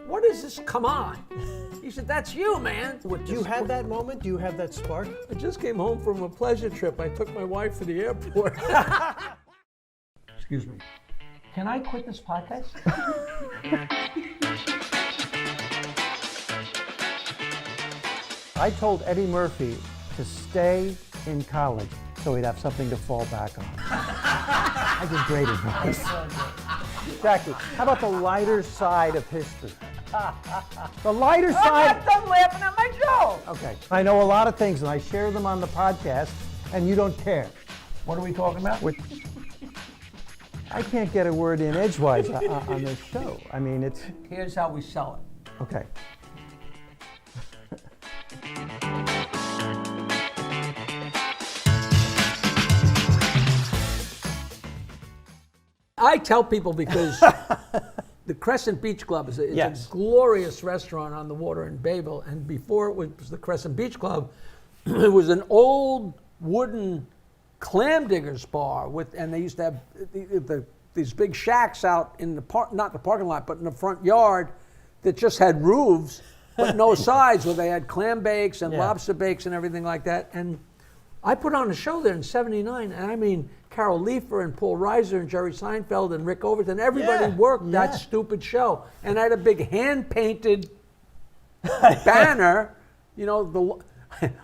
What is this? Come on. He said, that's you, man. Do you have that moment? Do you have that spark? I just came home from a pleasure trip. I took my wife to the airport. Excuse me. Can I quit this podcast? I told Eddie Murphy to stay in college so he'd have something to fall back on. I did great advice. Jackie, how about the lighter side of history? The lighter side. I'm not done laughing at my joke. Okay. I know a lot of things, and I share them on the podcast, and you don't care. What are we talking about? I can't get a word in edgewise on this show. I mean, it's... Here's how we sell it. Okay. I tell people because the Crescent Beach Club is a Yes. glorious restaurant on the water in Bayville. And before it was the Crescent Beach Club, it was an old wooden clam diggers bar and they used to have these big shacks out in the park, not the parking lot, but in the front yard that just had roofs, but no sides, where they had clam bakes and lobster bakes and everything like that. And I put on a show there in '79, and I mean, Carol Leifer and Paul Reiser and Jerry Seinfeld and Rick Overton, everybody worked that stupid show. And I had a big hand-painted banner, you know,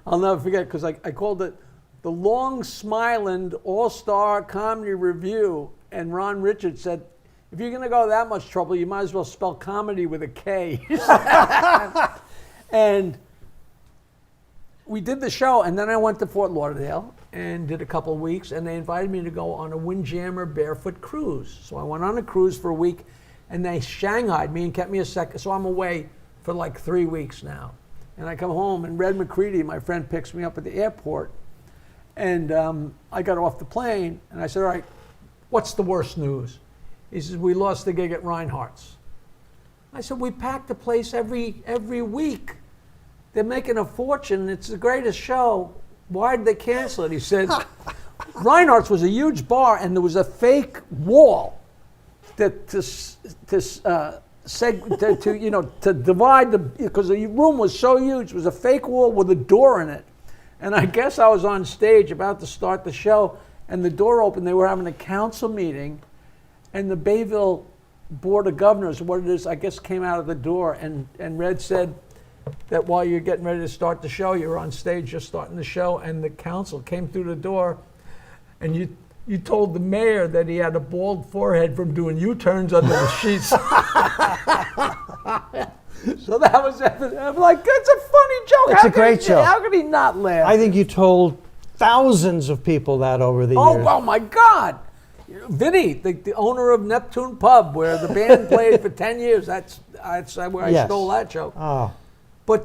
I'll never forget, because I called it the Long Smiland All-Star Comedy Review. And Ron Richards said, if you're going to go that much trouble, you might as well spell comedy with a K. And we did the show, and then I went to Fort Lauderdale and did a couple of weeks, and they invited me to go on a Windjammer barefoot cruise. So I went on a cruise for a week, and they shanghaied me and kept me a second. So I'm away for like 3 weeks now. And I come home, and Red McCready, my friend, picks me up at the airport. And I got off the plane, and I said, all right, what's the worst news? He says, we lost the gig at Reinhardt's. I said, we pack the place every week. They're making a fortune. It's the greatest show. Why did they cancel it? He said, Reinhardt's was a huge bar, and there was a fake wall that to divide because the room was so huge. It was a fake wall with a door in it. And I guess I was on stage about to start the show, and the door opened. They were having a council meeting, and the Bayville Board of Governors, what it is, I guess, came out of the door, and Red said that while you're getting ready to start the show, you're on stage just starting the show, and the council came through the door, and you told the mayor that he had a bald forehead from doing U-turns under the sheets. So that was it. I'm like, it's a funny joke. It's a great show. How could he not laugh? I think you told thousands of people that over the years. Oh my God. Vinny, the owner of Neptune Pub, where the band played for 10 years, that's where I stole that joke. Oh. But,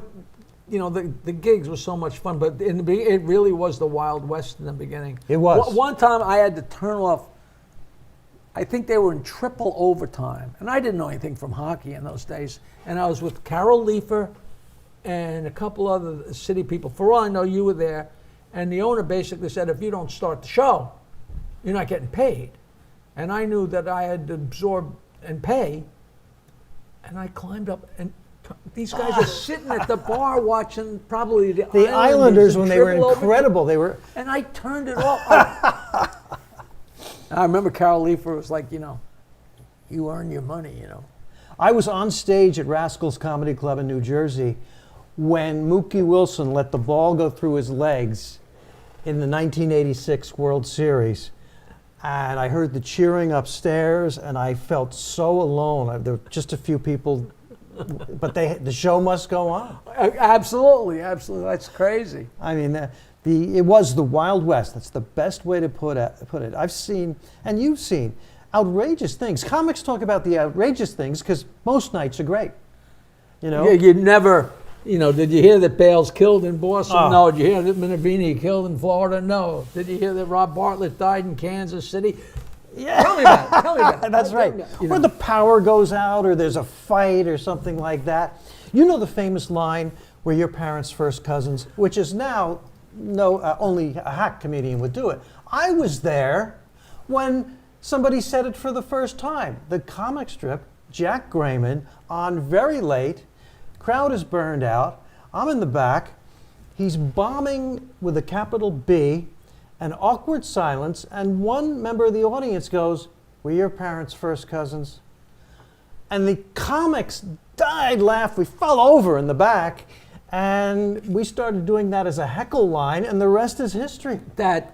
you know, the gigs were so much fun, but it really was the Wild West in the beginning. It was. One time I had to turn off, I think they were in triple overtime, and I didn't know anything from hockey in those days, and I was with Carol Leifer and a couple other city people. For all I know, you were there, and the owner basically said, if you don't start the show, you're not getting paid. And I knew that I had to absorb and pay, and I climbed up, and these guys are sitting at the bar watching probably the Islanders when they were incredible. They were, and I turned it off. I remember Carol Leifer was like, you know, you earn your money, you know. I was on stage at Rascals Comedy Club in New Jersey when Mookie Wilson let the ball go through his legs in the 1986 World Series. And I heard the cheering upstairs, and I felt so alone. There were just a few people, but the show must go on. Absolutely, absolutely. That's crazy. I mean, it was the Wild West. That's the best way to put it. I've seen, and you've seen, outrageous things. Comics talk about the outrageous things because most nights are great. You know? Yeah, you never, you know, did you hear that Bales killed in Boston? No. Did you hear that Minervini killed in Florida? No. Did you hear that Rob Bartlett died in Kansas City? Yeah. Tell me about it. That's right. Or the power goes out, or there's a fight, or something like that. You know the famous line where your parents' first cousins, which is now only a hack comedian would do it. I was there when somebody said it for the first time. The comic strip, Jack Grayman on very late. Crowd is burned out. I'm in the back. He's bombing with a capital B, an awkward silence, and one member of the audience goes, "Were your parents first cousins?" And the comics died laugh. We fell over in the back, and we started doing that as a heckle line, and the rest is history. That's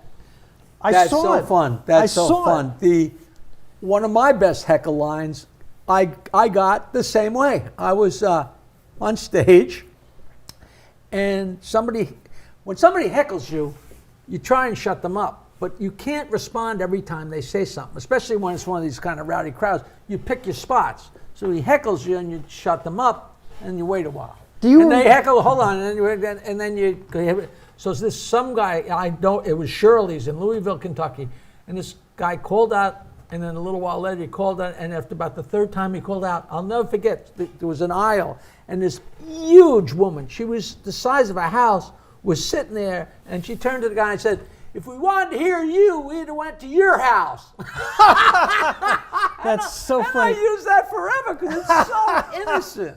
saw so it. fun. That's I so saw fun. One of my best heckle lines, I got the same way. I was on stage, and when somebody heckles you, you try and shut them up, but you can't respond every time they say something, especially when it's one of these kind of rowdy crowds. You pick your spots. So he heckles you, and you shut them up, and you wait a while. And they heckle, hold on, and then you. So this some guy, it was Shirley's in Louisville, Kentucky, and this guy called out, and then a little while later he called out, and after about the third time he called out, I'll never forget, there was an aisle, and this huge woman, she was the size of a house, was sitting there, and she turned to the guy and said, "If we wanted to hear you, we'd have went to your house." That's so funny. I use that forever because it's so innocent.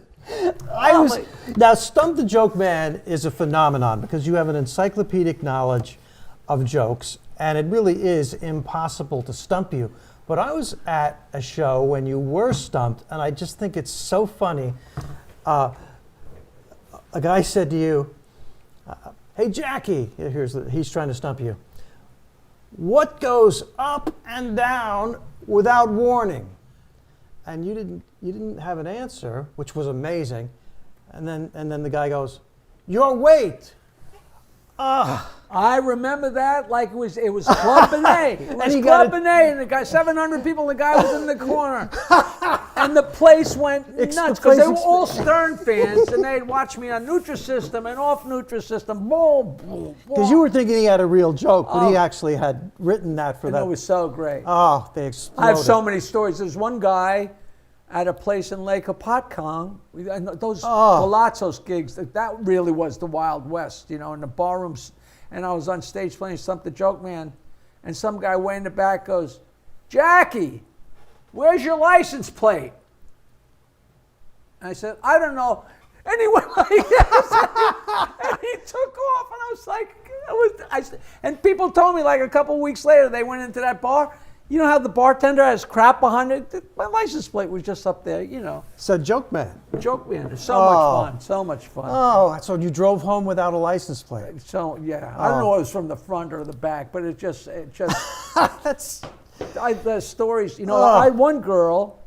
Now, Stump the Joke Man is a phenomenon because you have an encyclopedic knowledge of jokes, and it really is impossible to stump you. But I was at a show when you were stumped, and I just think it's so funny. A guy said to you, "Hey, Jackie," he's trying to stump you. "What goes up and down without warning?" And you didn't have an answer, which was amazing. And then the guy goes, "Your weight." I remember that like it was Club Benet. It was Club Benet, and the guy, 700 people, and the guy was in the corner. And the place went nuts because they were all Stern fans, and they'd watch me on Nutrisystem and off Nutrisystem. Because you were thinking he had a real joke, but he actually had written that for that. It was so great. Oh, they exploded. I have so many stories. There's one guy at a place in Lake Hopatcong, those Palazzo's gigs, that really was the Wild West, in the barrooms. And I was on stage playing Stump the Joke Man, and some guy way in the back goes, "Jackie, where's your license plate?" And I said, "I don't know." And he went like this, and he took off, and I was like, and people told me like a couple weeks later, they went into that bar. You know how the bartender has crap behind it? My license plate was just up there, So Joke Man. Joke Man. It's so much fun. So much fun. Oh, so you drove home without a license plate. So, yeah. I don't know if it was from the front or the back, but it just That's... the stories, I had one girl,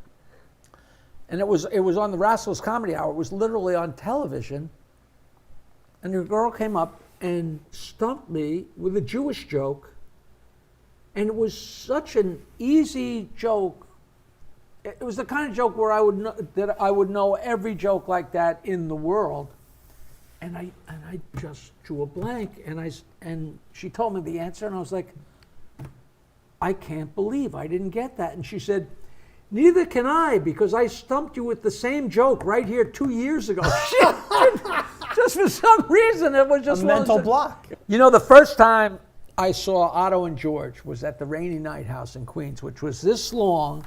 and it was on the Rascals Comedy Hour. It was literally on television. And the girl came up and stumped me with a Jewish joke. And it was such an easy joke. It was the kind of joke where I would know every joke like that in the world. And I just drew a blank. And she told me the answer, and I was like, I can't believe I didn't get that. And she said, "Neither can I, because I stumped you with the same joke right here 2 years ago." Just for some reason, it was just a mental block. The first time I saw Otto and George was at the Rainy Night House in Queens, which was this long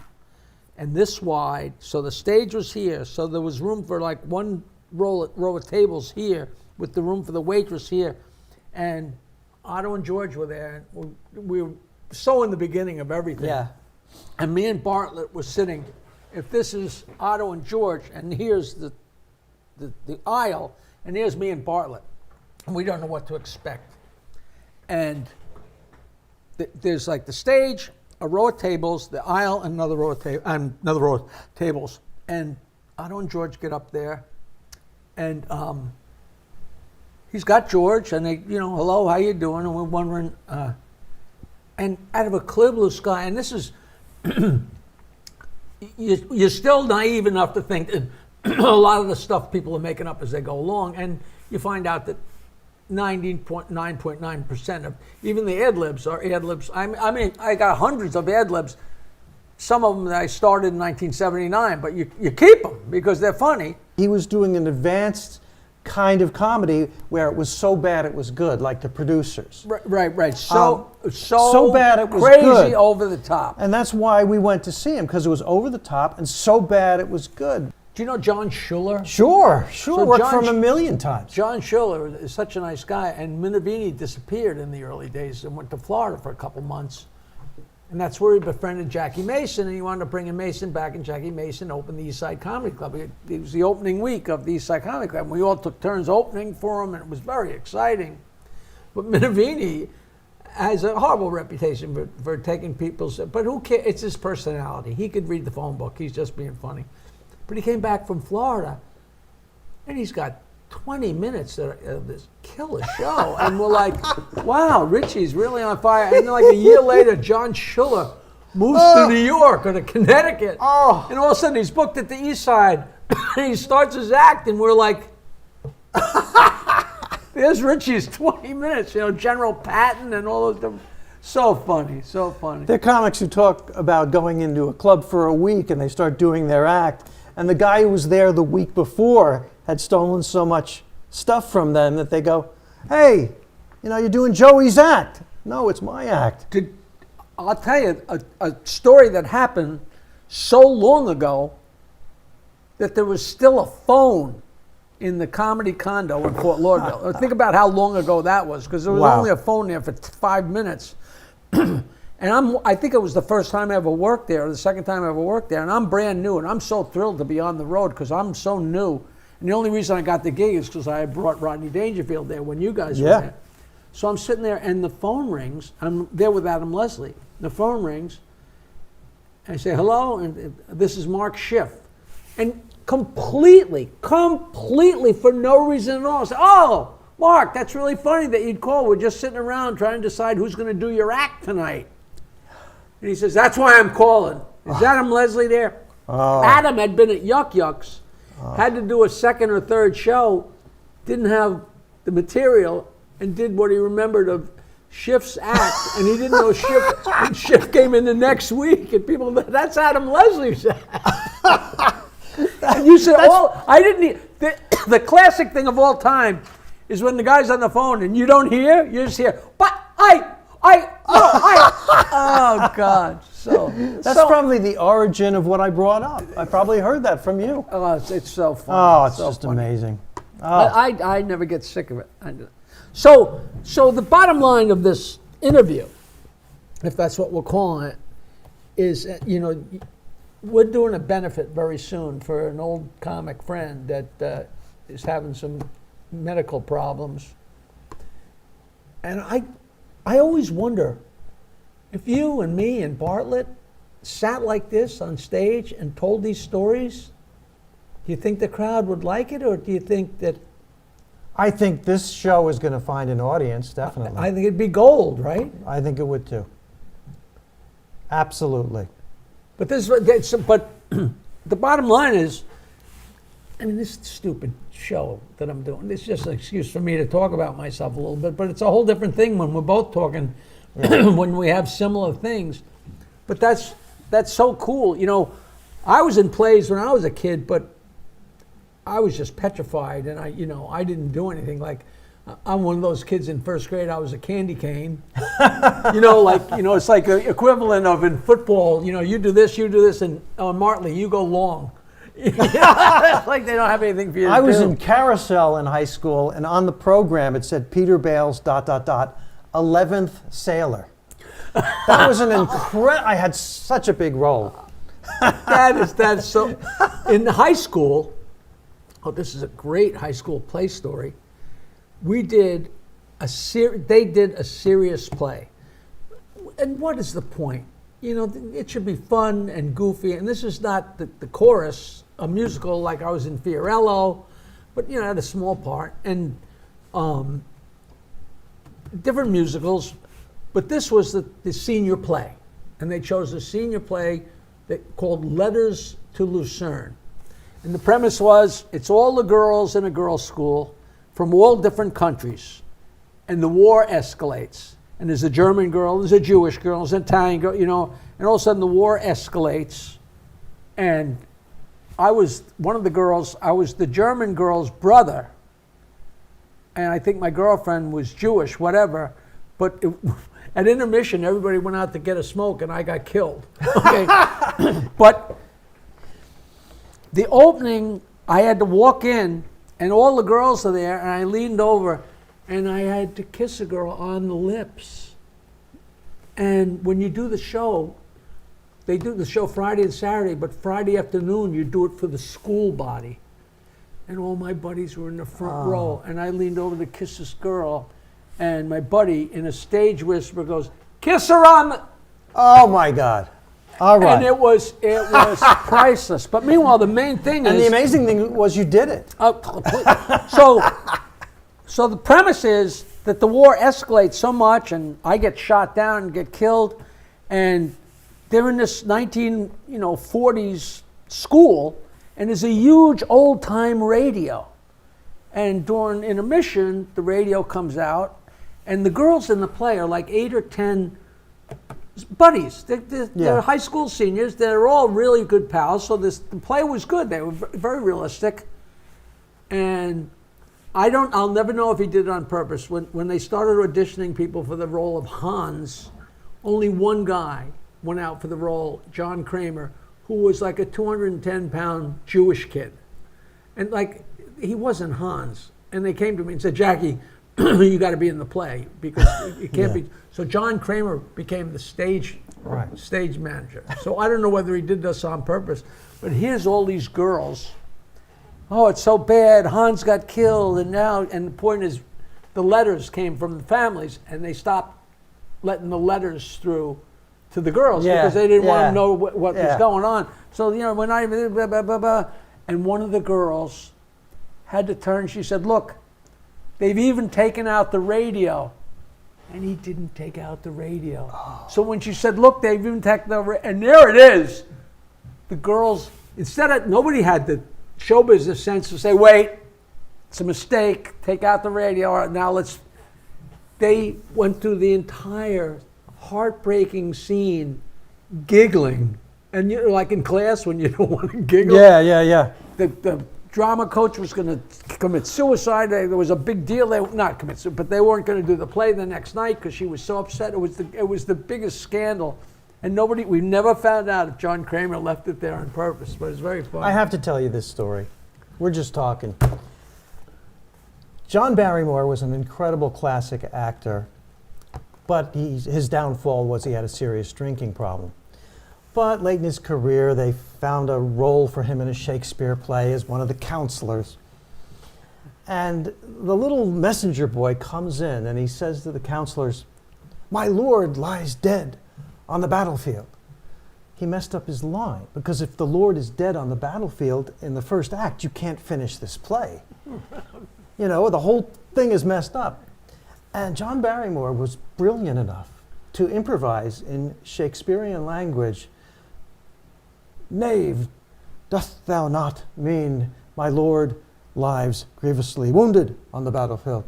and this wide. So the stage was here. So there was room for like one row of tables here with the room for the waitress here. And Otto and George were there. And we were so in the beginning of everything. Yeah. And me and Bartlett were sitting, if this is Otto and George, and here's the aisle, and here's me and Bartlett. And we don't know what to expect. And there's like the stage, a row of tables, the aisle, and another row of tables. And Otto and George get up there, and he's got George, and they, "Hello, how you doing?" And we're wondering, and out of a clear blue sky, and this is, you're still naive enough to think that a lot of the stuff people are making up as they go along, and you find out that 99.9% of even the ad-libs are ad-libs. I mean, I got hundreds of ad-libs. Some of them that I started in 1979, but you keep them because they're funny. He was doing an advanced kind of comedy where it was so bad it was good, like The Producers. Right. So bad it was crazy good. over the top. And that's why we went to see him, because it was over the top and so bad it was good. Do you know John Schuller? Sure. So Worked John for him Sch- a million times. John Schuller is such a nice guy, and Minervini disappeared in the early days and went to Florida for a couple months. And that's where he befriended Jackie Mason, and he wanted to bring Mason back, and Jackie Mason opened the East Side Comedy Club. It was the opening week of the East Side Comedy Club. We all took turns opening for him, and it was very exciting. But Minervini has a horrible reputation for taking people's, but who cares? It's his personality. He could read the phone book. He's just being funny. But he came back from Florida, and he's got 20 minutes of this killer show. And we're like, wow, Richie's really on fire. And then like a year later, John Schuller moves to New York or to Connecticut. And all of a sudden he's booked at the East Side. And he starts his act, and we're like, there's Richie's 20 minutes, General Patton and all those different. So funny. There are comics who talk about going into a club for a week and they start doing their act. And the guy who was there the week before had stolen so much stuff from them that they go, hey, you're doing Joey's act. No, it's my act. I'll tell you a story that happened so long ago that there was still a phone in the comedy condo in Fort Lauderdale. Think about how long ago that was, because there was only a phone there for 5 minutes. And I think it was the first time I ever worked there, or the second time I ever worked there, and I'm brand new, and I'm so thrilled to be on the road because I'm so new. And the only reason I got the gig is because I brought Rodney Dangerfield there when you guys were there. So I'm sitting there, and the phone rings. I'm there with Adam Leslie. The phone rings, and I say, hello, and this is Mark Schiff. And completely, for no reason at all, I say, oh, Mark, that's really funny that you'd call. We're just sitting around trying to decide who's going to do your act tonight. And he says, that's why I'm calling. Is Adam Leslie there? Adam had been at Yuck Yucks, had to do a second or third show, didn't have the material, and did what he remembered of Schiff's act, and he didn't know Schiff. And Schiff came in the next week, and people, that's Adam Leslie's act. And you said, I didn't need, the classic thing of all time is when the guy's on the phone and you don't hear, you just hear, but oh God. So that's probably the origin of what I brought up. I probably heard that from you. Oh, it's so funny. Oh, it's so just funny. amazing. I never get sick of it. So the bottom line of this interview, if that's what we're calling it, is, we're doing a benefit very soon for an old comic friend that is having some medical problems. And I always wonder if you and me and Bartlett sat like this on stage and told these stories, do you think the crowd would like it, or do you think that... I think this show is going to find an audience, definitely. I think it'd be gold, right? I think it would too. Absolutely. But the bottom line is, this stupid show that I'm doing, it's just an excuse for me to talk about myself a little bit, but it's a whole different thing when we're both talking, when we have similar things. But that's so cool. I was in plays when I was a kid, but I was just petrified, and I didn't do anything. Like, I'm one of those kids in first grade, I was a candy cane. It's like the equivalent of in football, you do this, and on Martling, you go long. It's like they don't have anything for you to do. I was in Carousel in high school, and on the program it said Peter Bales, ... 11th sailor. That was an I had such a big role. That's so. In high school, this is a great high school play story. We did they did a serious play. And what is the point? It should be fun and goofy. And this is not the chorus, a musical like I was in Fiorello, but, I had a small part. And different musicals. But this was the senior play. And they chose a senior play called Letters to Lucerne. And the premise was, it's all the girls in a girls' school from all different countries. And the war escalates. And there's a German girl, there's a Jewish girl, there's an Italian girl, and all of a sudden the war escalates. And I was one of the girls, I was the German girl's brother, and I think my girlfriend was Jewish, whatever. But at intermission, everybody went out to get a smoke, and I got killed. Okay, but the opening, I had to walk in, and all the girls are there, and I leaned over, and I had to kiss a girl on the lips. And when you do the show, they do the show Friday and Saturday, but Friday afternoon, you do it for the school body. And all my buddies were in the front row, and I leaned over to kiss this girl, and my buddy, in a stage whisper, goes, "Kiss her on the..." Oh my God. All right. And it was priceless. But meanwhile, the main thing is... And the amazing thing was you did it. So the premise is that the war escalates so much, and I get shot down and get killed, and they're in this 1940s school, and there's a huge old-time radio. And during intermission, the radio comes out, and the girls in the play are like 8 or 10 buddies. They're high school seniors. They're all really good pals. So the play was good. They were very realistic. And I'll never know if he did it on purpose. When they started auditioning people for the role of Hans, only one guy went out for the role, John Kramer, who was like a 210-pound Jewish kid. And like, he wasn't Hans. And they came to me and said, "Jackie, you got to be in the play because it can't be." So John Kramer became the stage manager. So I don't know whether he did this on purpose, but here's all these girls. Oh, it's so bad. Hans got killed, and the point is, the letters came from the families, and they stopped letting the letters through to the girls because they didn't want to know what was going on. So when blah, blah, blah, blah, and one of the girls had to turn. She said, "Look, they've even taken out the radio." And he didn't take out the radio. Oh. So when she said, "Look, they've even taken the radio," and there it is, the girls, nobody had the show business sense to say, "Wait, it's a mistake, take out the radio, now they went through the entire heartbreaking scene giggling. And like in class when you don't want to giggle. Yeah. The drama coach was going to commit suicide. There was a big deal. They not commit suicide, but they weren't going to do the play the next night because she was so upset. It was the biggest scandal, and we never found out if John Kramer left it there on purpose. But it's very funny. I have to tell you this story. We're just talking. John Barrymore was an incredible classic actor, but his downfall was he had a serious drinking problem. But late in his career, they found a role for him in a Shakespeare play as one of the counselors. And the little messenger boy comes in and he says to the counselors, "My lord lies dead on the battlefield." He messed up his line, because if the lord is dead on the battlefield in the first act, you can't finish this play. The whole thing is messed up. And John Barrymore was brilliant enough to improvise in Shakespearean language, "Knave, dost thou not mean my lord lies grievously wounded on the battlefield?"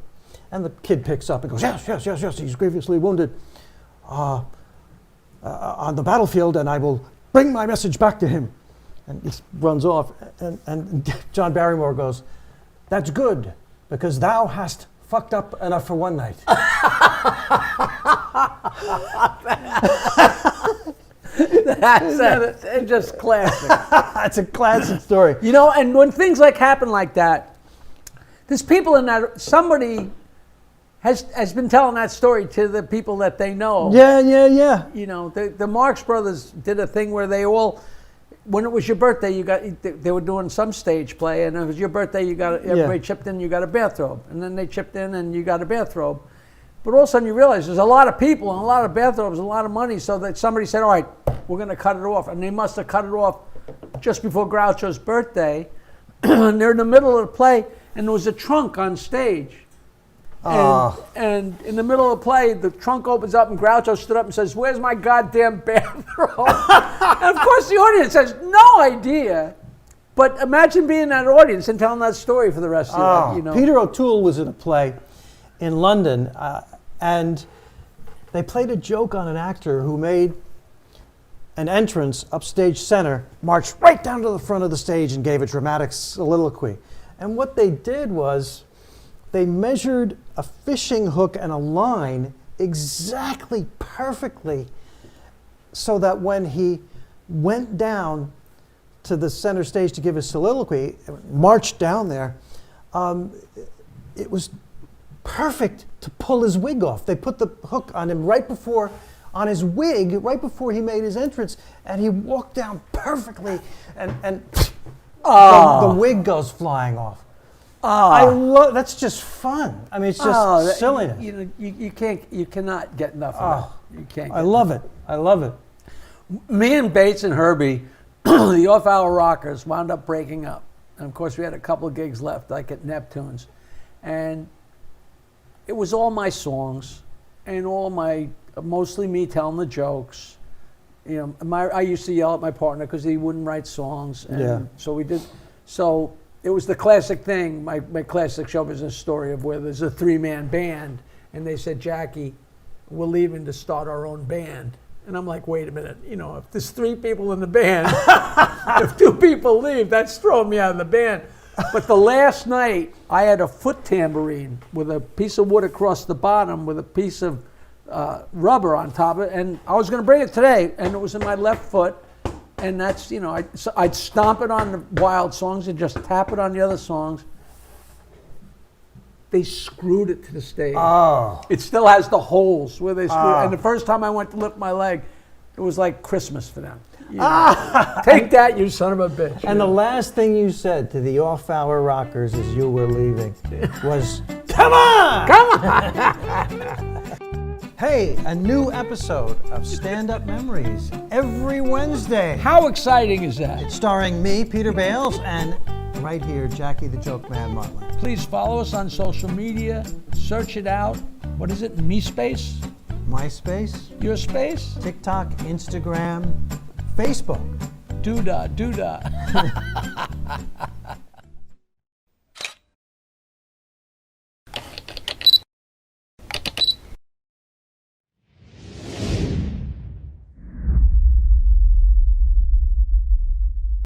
And the kid picks up and goes, yes, he's grievously wounded on the battlefield, and I will bring my message back to him. And he runs off, and John Barrymore goes, "That's good, because thou hast fucked up enough for one night." That's just classic. That's a classic story. And when things happen like that, there's people in that, somebody has been telling that story to the people that they know. Yeah. The Marx Brothers did a thing where they all, when it was your birthday, they were doing some stage play, and it was your birthday, everybody chipped in, you got a bathrobe. And then they chipped in and you got a bathrobe. But all of a sudden you realize there's a lot of people and a lot of bathrobes, a lot of money, so that somebody said, "All right, we're going to cut it off." And they must have cut it off just before Groucho's birthday. And they're in the middle of the play, and there was a trunk on stage. And in the middle of the play, the trunk opens up, and Groucho stood up and says, "Where's my goddamn bathrobe?" And of course the audience has no idea. But imagine being in that audience and telling that story for the rest of your life. Peter O'Toole was in a play in London, and they played a joke on an actor who made an entrance upstage center, marched right down to the front of the stage and gave a dramatic soliloquy. And what they did was They measured a fishing hook and a line exactly perfectly so that when he went down to the center stage to give his soliloquy, marched down there, it was perfect to pull his wig off. They put the hook on him on his wig, right before he made his entrance, and he walked down perfectly, and the wig goes flying off. I love. That's just fun. I mean, it's just silliness. You cannot get enough of it. You can't. I love it. I love it. Me and Bates and Herbie, the off-hour rockers, wound up breaking up, and of course we had a couple of gigs left, like at Neptune's, and it was all my songs, and mostly me telling the jokes. You know, I used to yell at my partner because he wouldn't write songs, and so we did. So it was the classic thing, my classic show business story of where there's a 3-man band, and they said, Jackie, we're leaving to start our own band. And I'm like, wait a minute, if there's 3 people in the band, if 2 people leave, that's throwing me out of the band. But the last night, I had a foot tambourine with a piece of wood across the bottom with a piece of rubber on top of it, and I was going to bring it today, and it was in my left foot, and that's, I'd stomp it on the wild songs and just tap it on the other songs. They screwed it to the stage. Oh. It still has the holes where they screwed it. And the first time I went to lift my leg, it was like Christmas for them. Take that, you son of a bitch. And the last thing you said to the off-hour rockers as you were leaving was, come on! Come on! Hey, a new episode of Stand Up Memories every Wednesday. How exciting is that? Starring me, Peter Bales, and right here, Jackie the Joke Man Martling. Please follow us on social media. Search it out. What is it? MeSpace? MySpace? Your space? TikTok, Instagram, Facebook. Doodah.